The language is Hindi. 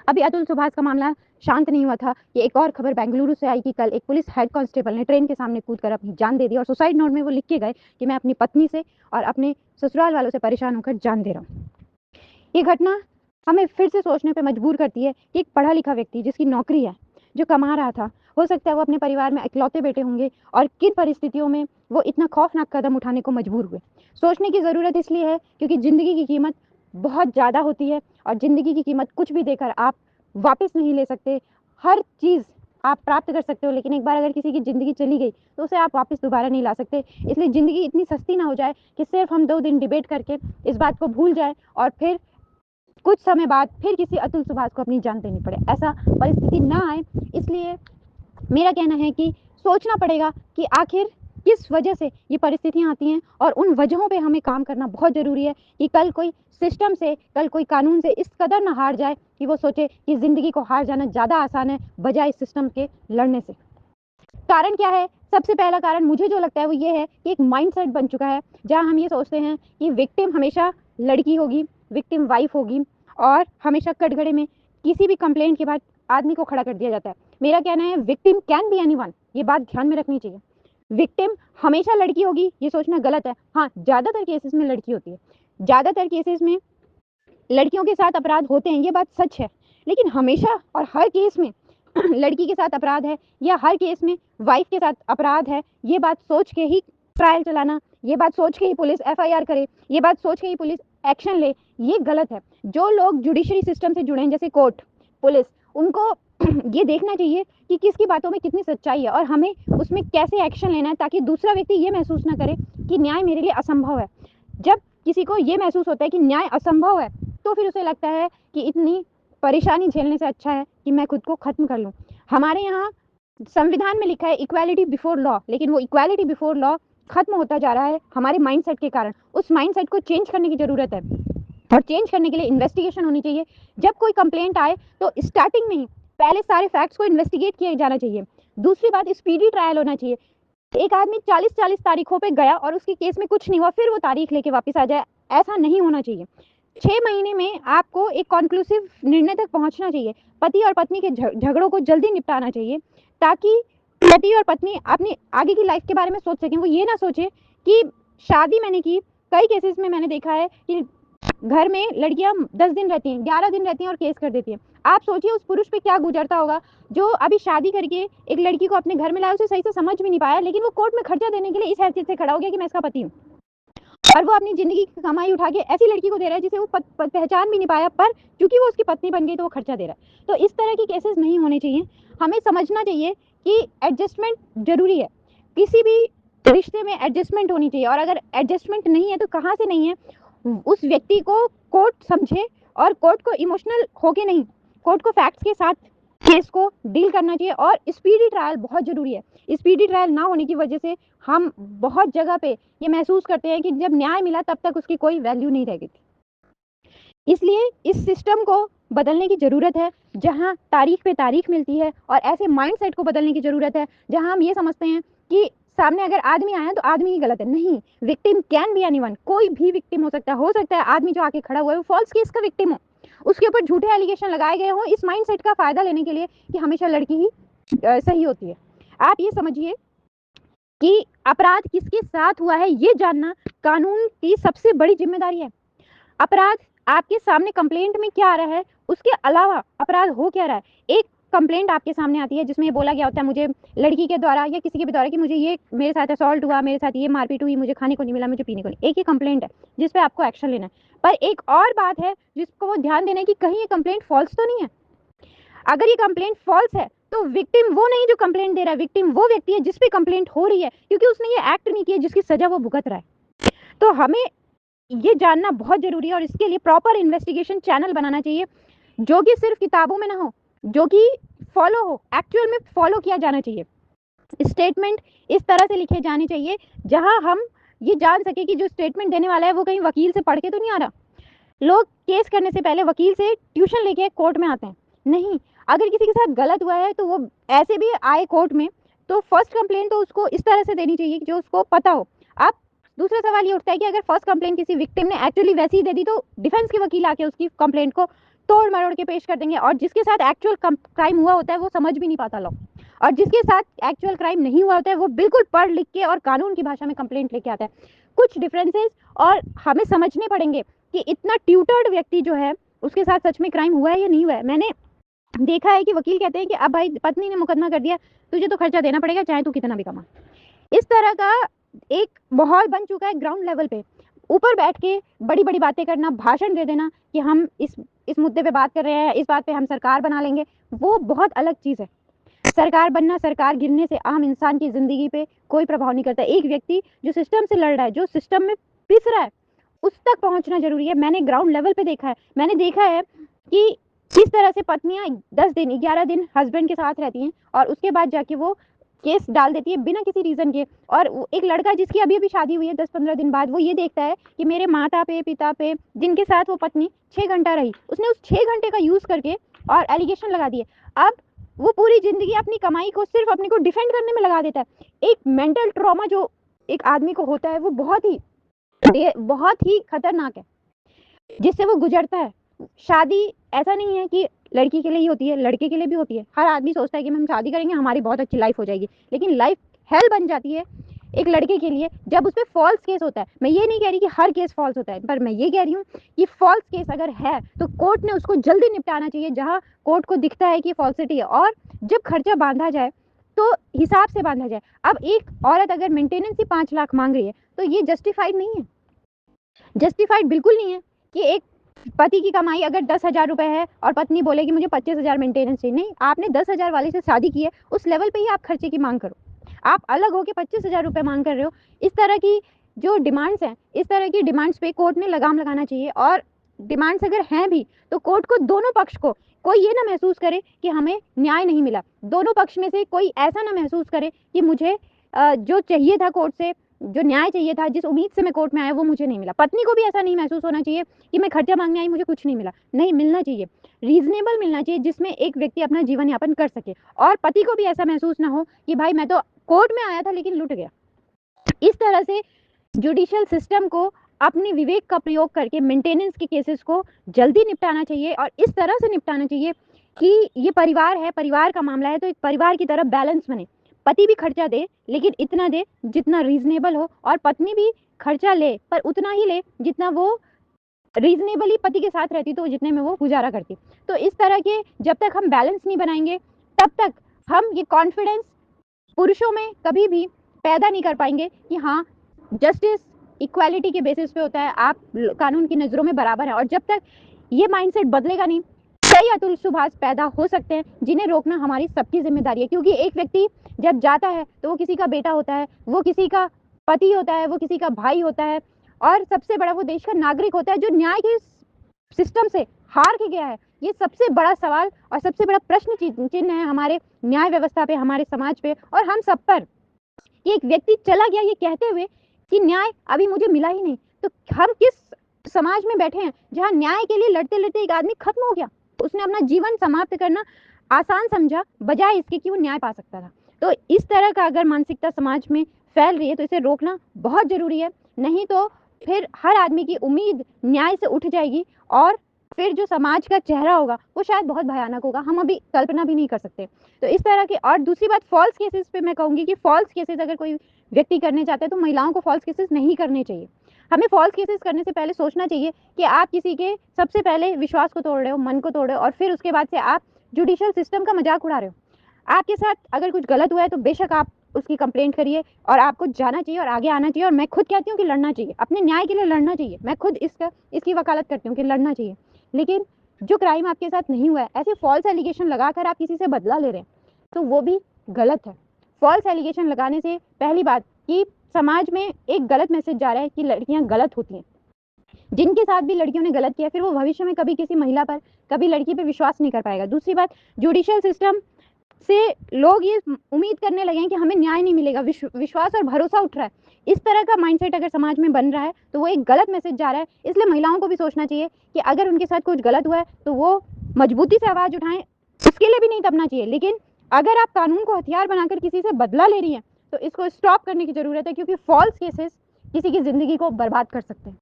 अभी अतुल सुभाष का मामला शांत नहीं हुआ था। ये एक और खबर बेंगलुरु से आई कि कल एक पुलिस हेड कांस्टेबल ने ट्रेन के सामने कूदकर अपनी जान दे दी और सुसाइड नोट में वो लिख के गए कि मैं अपनी पत्नी से और अपने ससुराल वालों से परेशान होकर जान दे रहा हूँ। ये घटना हमें फिर से सोचने पे मजबूर करती है कि एक पढ़ा लिखा व्यक्ति जिसकी नौकरी है, जो कमा रहा था, हो सकता है वो अपने परिवार में इकलौते बेटे होंगे और किन परिस्थितियों में वो इतना खौफनाक कदम उठाने को मजबूर हुए। सोचने की ज़रूरत इसलिए है क्योंकि ज़िंदगी की कीमत बहुत ज़्यादा होती है और ज़िंदगी की कीमत कुछ भी देकर आप वापस नहीं ले सकते। हर चीज़ आप प्राप्त कर सकते हो, लेकिन एक बार अगर किसी की ज़िंदगी चली गई तो उसे आप वापस दोबारा नहीं ला सकते। इसलिए ज़िंदगी इतनी सस्ती ना हो जाए कि सिर्फ हम 2 दिन डिबेट करके इस बात को भूल जाए और फिर कुछ समय बाद फिर किसी अतुल सुभाष को अपनी जान देनी पड़े। ऐसा परिस्थिति ना आए, इसलिए मेरा कहना है कि सोचना पड़ेगा कि आखिर किस वजह से ये परिस्थितियाँ आती हैं और उन वजहों पे हमें काम करना बहुत ज़रूरी है कि कल कोई सिस्टम से, कल कोई कानून से इस कदर ना हार जाए कि वो सोचे कि ज़िंदगी को हार जाना ज़्यादा आसान है बजाय इस सिस्टम के लड़ने से। कारण क्या है? सबसे पहला कारण मुझे जो लगता है वो ये है कि एक माइंडसेट बन चुका है जहाँ हम ये सोचते हैं कि विक्टिम हमेशा लड़की होगी, विक्टिम वाइफ होगी और हमेशा कटघरे में किसी भी कंप्लेंट के बाद आदमी को खड़ा कर दिया जाता है। मेरा कहना है विक्टिम कैन बी एनीवन, ये बात ध्यान में रखनी चाहिए। विक्टिम हमेशा लड़की होगी ये सोचना गलत है। हाँ, ज़्यादातर केसेस में लड़की होती है, ज़्यादातर केसेस में लड़कियों के साथ अपराध होते हैं, ये बात सच है, लेकिन हमेशा और हर केस में लड़की के साथ अपराध है या हर केस में वाइफ के साथ अपराध है, ये बात सोच के ही ट्रायल चलाना, ये बात सोच के ही पुलिस एफआईआर करे, ये बात सोच के ही पुलिस एक्शन ले, ये गलत है। जो लोग जुडिशरी सिस्टम से जुड़े हैं जैसे कोर्ट, पुलिस, उनको ये देखना चाहिए कि किसकी बातों में कितनी सच्चाई है और हमें उसमें कैसे एक्शन लेना है ताकि दूसरा व्यक्ति ये महसूस ना करे कि न्याय मेरे लिए असंभव है। जब किसी को ये महसूस होता है कि न्याय असंभव है तो फिर उसे लगता है कि इतनी परेशानी झेलने से अच्छा है कि मैं खुद को खत्म कर लूँ। हमारे यहाँ संविधान में लिखा है इक्वालिटी बिफोर लॉ, लेकिन वो इक्वालिटी बिफोर लॉ खत्म होता जा रहा है हमारे माइंडसेट के कारण। उस माइंडसेट को चेंज करने की ज़रूरत है और चेंज करने के लिए इन्वेस्टिगेशन होनी चाहिए। जब कोई कंप्लेंट आए तो स्टार्टिंग में ही पहले सारे फैक्ट्स को इन्वेस्टिगेट किया जाना चाहिए। दूसरी बात, स्पीडी ट्रायल होना चाहिए। एक आदमी 40-40 तारीखों पे गया और उसके केस में कुछ नहीं हुआ फिर वो तारीख लेके वापस आ जाए, ऐसा नहीं होना चाहिए। 6 महीने में आपको एक कॉन्क्लूसिव निर्णय तक पहुंचना चाहिए। पति और पत्नी के झगड़ों को जल्दी निपटाना चाहिए ताकि पति और पत्नी अपनी आगे की लाइफ के बारे में सोच सकें। वो ये ना सोचे कि शादी मैंने की, कई केसेस में मैंने देखा है कि घर में लड़कियां 10 दिन रहती हैं, 11 दिन रहती हैं और केस कर देती हैं। आप सोचिए उस पुरुष पे क्या गुजरता होगा जो अभी शादी करके एक लड़की को अपने घर में लाया, उसे सही से समझ भी नहीं पाया, लेकिन वो कोर्ट में खर्चा देने के लिए इस हैसियत से खड़ा हो गया कि मैं इसका पति हूँ और वो अपनी जिंदगी की कमाई उठा के ऐसी लड़की को दे रहा है जिसे वो पहचान भी नहीं पाया, पर क्योंकि वो उसकी पत्नी बन गई तो वो खर्चा दे रहा है। तो इस तरह की केसेस नहीं होने चाहिए। हमें समझना चाहिए कि एडजस्टमेंट जरूरी है, किसी भी रिश्ते में एडजस्टमेंट होनी चाहिए और अगर एडजस्टमेंट नहीं है तो कहाँ से नहीं है, उस व्यक्ति को कोर्ट समझे और कोर्ट को इमोशनल होके नहीं, कोर्ट को फैक्ट्स के साथ केस को डील करना चाहिए और स्पीडी ट्रायल बहुत ज़रूरी है। स्पीडी ट्रायल ना होने की वजह से हम बहुत जगह पे ये महसूस करते हैं कि जब न्याय मिला तब तक उसकी कोई वैल्यू नहीं रह गई थी। इसलिए इस सिस्टम को बदलने की ज़रूरत है जहां तारीख पे तारीख मिलती है और ऐसे माइंडसेट को बदलने की ज़रूरत है जहां हम ये समझते हैं कि सामने अगर आदमी आया तो आदमी ही गलत है। नहीं, विक्टिम कैन बी एनीवन, कोई भी विक्टिम हो सकता है आदमी जो आके खड़ा हुआ है वो फॉल्स केस का विक्टिम हो, उसके ऊपर झूठे एलिगेशन लगाए गए हों इस माइंडसेट का फ़ायदा लेने के लिए कि हमेशा लड़की ही सही होती है। आप ये समझिए कि अपराध किसके साथ हुआ है ये जानना कानून की सबसे बड़ी जिम्मेदारी है। अपराध आपके सामने कंप्लेंट में क्या आ रहा है, उसके अलावा अपराध हो क्या रहा है। एक कंप्लेंट आपके सामने आती है जिसमें ये बोला गया होता है मुझे लड़की के द्वारा या किसी के भी द्वारा कि मुझे ये मेरे साथ असॉल्ट हुआ, मेरे साथ ये मारपीट हुई, मुझे खाने को नहीं मिला, मुझे पीने को नहीं। एक ही कंप्लेंट है जिस पे आपको एक्शन लेना है, पर एक और बात है जिसको वो ध्यान देना है कि कहीं ये कंप्लेंट फॉल्स तो नहीं है। अगर ये कंप्लेंट फॉल्स है तो विक्टिम वो नहीं जो कंप्लेंट दे रहा है, विक्टिम वो व्यक्ति है जिस पे कंप्लेंट हो रही है क्योंकि उसने ये एक्ट नहीं किया जिसकी सजा वो भुगत रहा है। तो हमें ये जानना बहुत जरूरी है और इसके लिए प्रॉपर इन्वेस्टिगेशन चैनल बनाना चाहिए जो कि सिर्फ किताबों में ना हो, जो कि फॉलो हो, एक्चुअल में फॉलो किया जाना चाहिए। स्टेटमेंट इस तरह से लिखे जाने चाहिए जहां हम ये जान सके कि जो स्टेटमेंट देने वाला है वो कहीं वकील से पढ़ के तो नहीं आ रहा। लोग केस करने से पहले वकील से ट्यूशन लेके कोर्ट में आते हैं, नहीं। अगर किसी के साथ गलत हुआ है तो वो ऐसे भी आए कोर्ट में तो फर्स्ट कंप्लेंट तो उसको इस तरह से देनी चाहिए कि जो उसको पता हो। अब दूसरा सवाल ये उठता है कि अगर फर्स्ट कंप्लेंट किसी विक्टिम ने एक्चुअली वैसी ही दे दी तो डिफेंस के वकील आके उसकी कंप्लेंट को तोड़ मरोड़ के पेश कर देंगे, और जिसके साथ एक्चुअल क्राइम हुआ होता है वो समझ भी नहीं पाता लॉ, और जिसके साथ एक्चुअल क्राइम नहीं हुआ होता है वो बिल्कुल पढ़ लिख के और कानून की भाषा में कंप्लेंट लेके आता है। कुछ डिफरेंसेस और हमें समझने पड़ेंगे कि इतना ट्यूटर्ड व्यक्ति जो है उसके साथ सच में क्राइम हुआ है या नहीं हुआ है। मैंने देखा है कि वकील कहते हैं कि अब भाई पत्नी ने मुकदमा कर दिया, तुझे तो खर्चा देना पड़ेगा चाहे तू कितना भी कमा। इस तरह का एक माहौल बन चुका है ग्राउंड लेवल पे। ऊपर बैठ के बड़ी बड़ी बातें करना, भाषण दे देना कि हम इस मुद्दे पे बात कर रहे हैं, इस बात पे हम सरकार बना लेंगे, वो बहुत अलग चीज़ है। सरकार बनना, सरकार गिरने से आम इंसान की जिंदगी पे कोई प्रभाव नहीं करता। एक व्यक्ति जो सिस्टम से लड़ रहा है, जो सिस्टम में पिस रहा है, उस तक पहुंचना जरूरी है। मैंने ग्राउंड लेवल पे देखा है, मैंने देखा है कि किस तरह से पत्नियां 10 दिन 11 दिन हस्बैंड के साथ रहती हैं और उसके बाद जाके वो केस डाल देती है बिना किसी रीजन के। और एक लड़का जिसकी अभी अभी शादी हुई है 10-15 दिन बाद, वो ये देखता है कि मेरे माता पे पिता पे जिनके साथ वो पत्नी 6 घंटा रही, उसने उस 6 घंटे का यूज करके और एलिगेशन लगा दिए। अब वो पूरी जिंदगी अपनी कमाई को सिर्फ अपने को डिफेंड करने में लगा देता है। एक मेंटल ट्रॉमा जो एक आदमी को होता है वो बहुत ही खतरनाक है, जिससे वो गुजरता है। शादी ऐसा नहीं है कि लड़की के लिए ही होती है, लड़के के लिए भी होती है। हर आदमी सोचता है कि हम शादी करेंगे हमारी बहुत अच्छी लाइफ हो जाएगी, लेकिन लाइफ हेल बन जाती है एक लड़के के लिए जब उस पर फॉल्स केस होता है। मैं ये नहीं कह रही कि हर केस फॉल्स होता है, पर मैं ये कह रही हूँ कि फॉल्स केस अगर है तो कोर्ट ने उसको जल्दी निपटाना चाहिए, जहाँ कोर्ट को दिखता है कि फॉल्सिटी है। और जब खर्चा बांधा जाए तो हिसाब से बांधा जाए। अब एक औरत अगर मेंटेनेंस ही 5 लाख मांग रही है तो ये जस्टिफाइड नहीं है, जस्टिफाइड बिल्कुल नहीं है कि एक पति की कमाई अगर 10,000 रुपए है और पत्नी बोले कि मुझे 25,000 मेंटेनेंस चाहिए। नहीं, आपने 10,000 वाले से शादी की है, उस लेवल पे ही आप खर्चे की मांग करो। आप अलग होकर 25,000 रुपए मांग कर रहे हो। इस तरह की जो डिमांड्स हैं, इस तरह की डिमांड्स पे कोर्ट ने लगाम लगाना चाहिए। और डिमांड्स अगर हैं भी तो कोर्ट को दोनों पक्ष को कोई ये ना महसूस करे कि हमें न्याय नहीं मिला। दोनों पक्ष में से कोई ऐसा ना महसूस करे कि मुझे जो चाहिए था कोर्ट से, जो न्याय चाहिए था, जिस उम्मीद से मैं कोर्ट में आया वो मुझे नहीं मिला। पत्नी को भी ऐसा नहीं महसूस होना चाहिए कि मैं खर्चा मांगने आई मुझे कुछ नहीं मिला। नहीं, मिलना चाहिए, रीजनेबल मिलना चाहिए, जिसमें एक व्यक्ति अपना जीवन यापन कर सके। और पति को भी ऐसा महसूस ना हो कि भाई मैं तो कोर्ट में आया था लेकिन लुट गया। इस तरह से जुडिशियल सिस्टम को अपने विवेक का प्रयोग करके मेंटेनेंस के केसेस को जल्दी निपटाना चाहिए। और इस तरह से निपटाना चाहिए कि ये परिवार है, परिवार का मामला है, तो एक परिवार की तरफ बैलेंस बने। पति भी खर्चा दे लेकिन इतना दे जितना रीजनेबल हो, और पत्नी भी खर्चा ले पर उतना ही ले जितना वो रीजनेबली पति के साथ रहती तो जितने में वो गुजारा करती। तो इस तरह के जब तक हम बैलेंस नहीं बनाएंगे तब तक हम ये कॉन्फिडेंस पुरुषों में कभी भी पैदा नहीं कर पाएंगे कि हाँ, जस्टिस इक्वालिटी के बेसिस पे होता है, आप कानून की नज़रों में बराबर हैं। और जब तक ये माइंडसेट बदलेगा नहीं, कई अतुल सुभाष पैदा हो सकते हैं जिन्हें रोकना हमारी सबकी जिम्मेदारी है। क्योंकि एक व्यक्ति जब जाता है तो वो किसी का बेटा होता है, वो किसी का पति होता है, वो किसी का भाई होता है, और सबसे बड़ा वो देश का नागरिक होता है जो न्याय के सिस्टम से हार के गया है। ये सबसे बड़ा सवाल और सबसे बड़ा प्रश्न चिन्ह है हमारे न्याय व्यवस्था पे, हमारे समाज पे और हम सब पर। एक व्यक्ति चला गया ये कहते हुए कि न्याय अभी मुझे मिला ही नहीं, तो हम किस समाज में बैठे हैं जहाँ न्याय के लिए लड़ते लड़ते एक आदमी खत्म हो गया, उसने अपना जीवन समाप्त करना आसान समझा बजाय इसके कि वो न्याय पा सकता था। तो इस तरह का अगर मानसिकता समाज में फैल रही है तो इसे रोकना बहुत जरूरी है। नहीं तो फिर हर आदमी की उम्मीद न्याय से उठ जाएगी और फिर जो समाज का चेहरा होगा वो शायद बहुत भयानक होगा, हम अभी कल्पना भी नहीं कर सकते। तो इस तरह के, और दूसरी बात फॉल्स केसेस पे मैं कहूँगी कि फॉल्स केसेस अगर कोई व्यक्ति करने चाहता है तो महिलाओं को फॉल्स केसेस नहीं करने चाहिए। हमें फॉल्स केसेस करने से पहले सोचना चाहिए कि आप किसी के सबसे पहले विश्वास को तोड़ रहे हो, मन को तोड़ रहे हो, और फिर उसके बाद से आप जुडिशियल सिस्टम का मजाक उड़ा रहे हो। आपके साथ अगर कुछ गलत हुआ है तो बेशक आप उसकी कंप्लेंट करिए और आपको जाना चाहिए और आगे आना चाहिए। और मैं खुद कहती हूँ कि लड़ना चाहिए, अपने न्याय के लिए लड़ना चाहिए। मैं खुद इसकी वकालत करती हूँ कि लड़ना चाहिए। लेकिन जो क्राइम आपके साथ नहीं हुआ है, ऐसे फॉल्स एलिगेशन लगाकर आप किसी से बदला ले रहे हैं तो वो भी गलत है। फॉल्स एलिगेशन लगाने से पहली बात कि समाज में एक गलत मैसेज जा रहा है कि लड़कियां गलत होती हैं। जिनके साथ भी लड़कियों ने गलत किया फिर वो भविष्य में कभी किसी महिला पर, कभी लड़की पर विश्वास नहीं कर पाएगा। दूसरी बात, जुडिशियल सिस्टम से लोग ये उम्मीद करने लगे हैं कि हमें न्याय नहीं मिलेगा, विश्वास और भरोसा उठ रहा है। इस तरह का माइंडसेट अगर समाज में बन रहा है तो वो एक गलत मैसेज जा रहा है। इसलिए महिलाओं को भी सोचना चाहिए कि अगर उनके साथ कुछ गलत हुआ है तो वो मजबूती से आवाज़ उठाएं, उसके लिए भी नहीं दबना चाहिए। लेकिन अगर आप कानून को हथियार बनाकर किसी से बदला ले रही हैं तो इसको स्टॉप करने की ज़रूरत है, क्योंकि फॉल्स केसेस किसी की ज़िंदगी को बर्बाद कर सकते हैं।